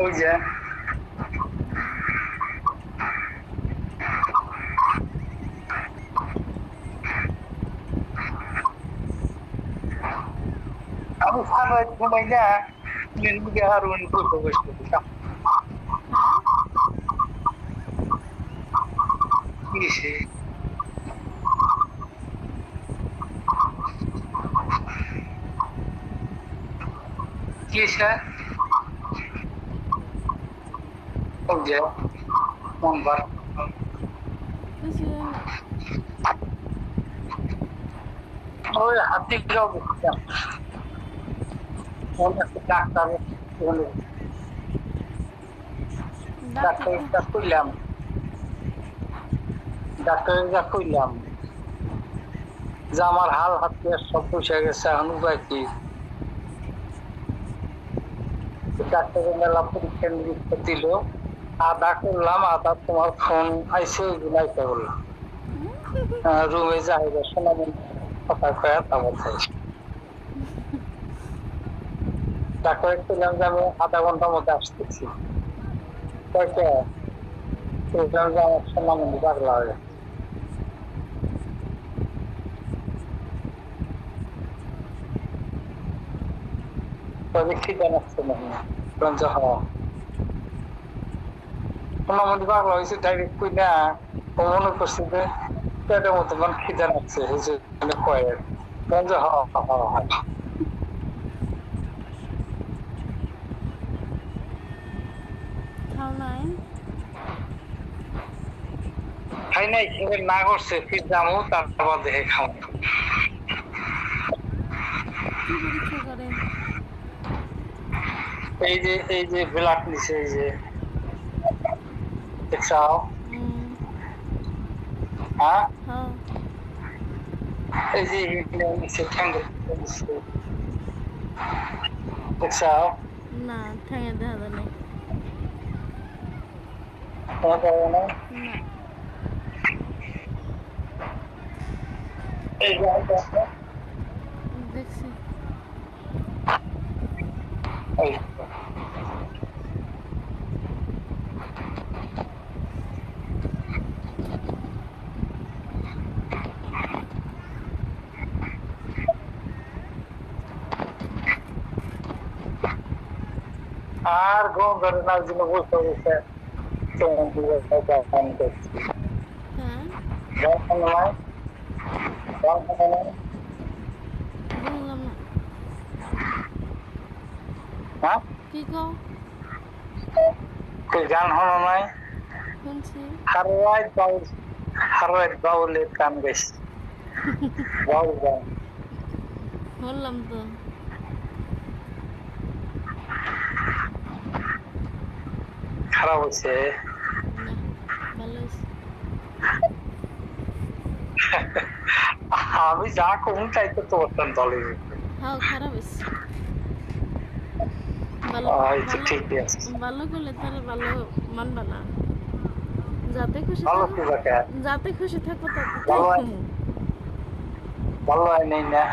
ওই যে আমি সারা ঘুমাই না আর ওই হাতি ডাক্তার করলাম যে আমার হাল হাতে সব বসে গেছে এখন উপায় কি ডাক্তারের মেলা পরীক্ষা নিরীক্ষা দিল আধা করলাম আধা তোমার ফোন আইসে ওইগুলাইতে বললাম রুমে যাই শোনা কথা কয়া তারপর ডাক্তার করলাম যে আমি আধা ঘন্টার মধ্যে আসতেছি দেখলাম যে আমার সোনা মন্দির পাগলা হয়ে গেছে খিদে নাচ্ছে না সোনা মন্দির পাগলা হয়েছে ডাইরেক্ট কই না ও মনে করছে যে পেটের মতো মানে খিদে নাচ্ছে কয় যে খাই নাই না করছে ফির যাবো তারপর দেখে খাবো এই যে ব্লাড নিছে এই যে দেখছাও হ্যাঁ এই যে নিচে ঠ্যাঙ্গে দেখছাও না ঠ্যাঙ্গে দেখা যায় না দেখছি আর গম ধরে না জন্য বলতে বলছে গান হলো নাই হারওয়াইট বাউলের গান গাইছে বাউল গান বললাম তো খারাপ হয়েছে আমি যা কমু তাই তো তোমার দলে খারাপ হয়েছে ভালো করলে তাহলে ভালো মানবা না যাতে খুশি থাকো ভালো হয় নাই না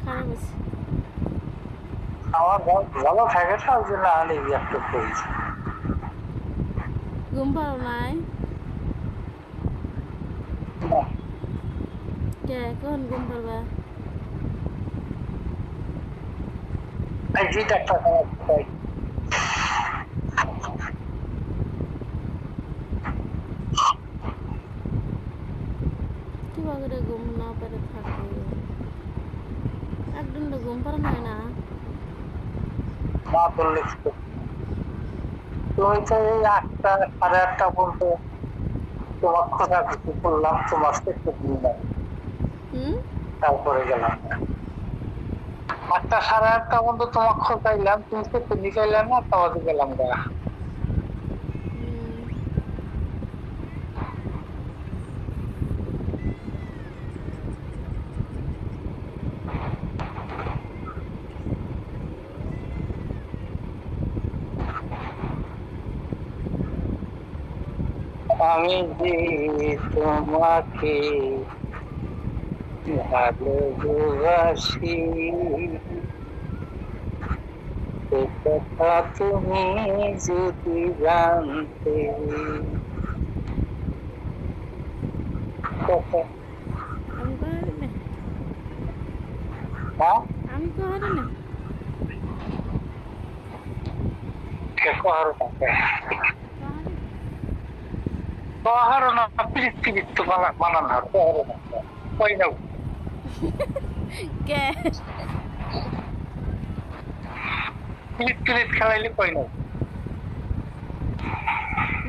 খারাপ হয়েছে আমার ভালো থাকে তার জন্য আমি একটু করেছি ঘুম পাও নাই কে কখন ঘুম পারবা কিভাবে ঘুম না পেরে থাকো একদিন তো ঘুম পারে নাই না বললে তুমি তো এই 8টা সাড়ে 8টা পর্যন্ত তোমার খোঁজা কিছু করলাম তোমার একটু দিন নাই তারপরে গেলাম 8টা সাড়ে 8টা পর্যন্ত তোমার খোঁজাইলাম তুমি তো নিকাইলাম না তাহলে গেলাম গা আমি যে তোমাকে ভালোবাসি, এ কথা তুমি যদি জানতে। আমি কহারে না, হ্যাঁ, আমি কহারে না। কহারো না, কহারে কহারো না, পিরিত তো মানান না, কহারো না, কই না, কে পিরিত খেলাইলে কই না।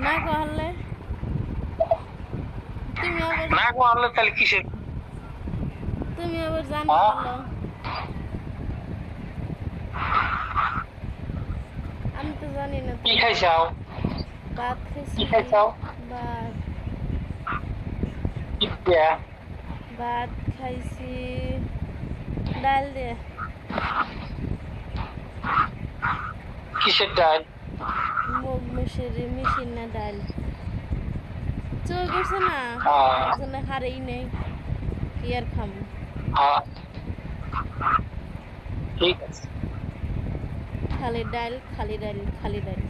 না কহলে তুমি আবার না কহারলে তাহলে কিসের? জানো হ্যাঁ? বলো, আমি তো জানি না। কি খাইছাও? ভাত খাইছি, কি খাইছাও? ভাত কি দিয়া? ভাত খাইছি ডাল দিয়ে। কিসের ডাল? মুগ মুসুরি মিশিয়ে না ডাল চোখ করছে না, জন্য হারেই নেই, কি আর খামো। ঠিক আছে। খালি ডাল খালি ডাল খালি ডাল।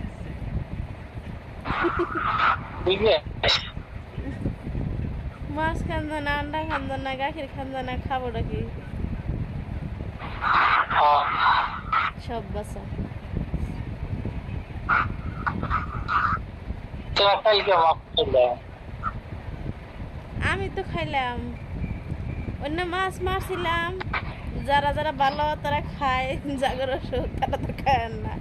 ঠিক আছে। মাছ খান না, আন্ডা খান না, গাখির খান না, খাবোটা কি? সব বাসা। তোমার কালকে মাছ খেলে আমি তো খাইলাম, অন্য মাছ মারছিলাম, যারা যারা ভালো তারা খায়, জাগর ওষুধ তারা তো খায় না।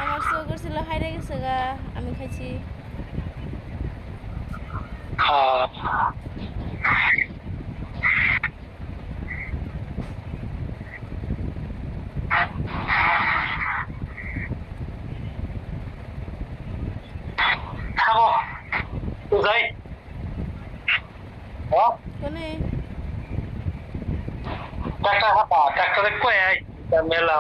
আমার চোখ ছিল হাইরে গেছে গা, আমি খাইছি। খাবো তো যাই। কোনে টাকা হাতা টাকারে কয়ে মেলা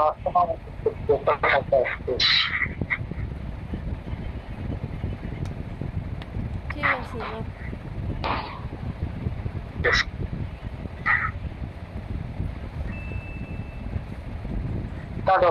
ঠিক আছে দাদা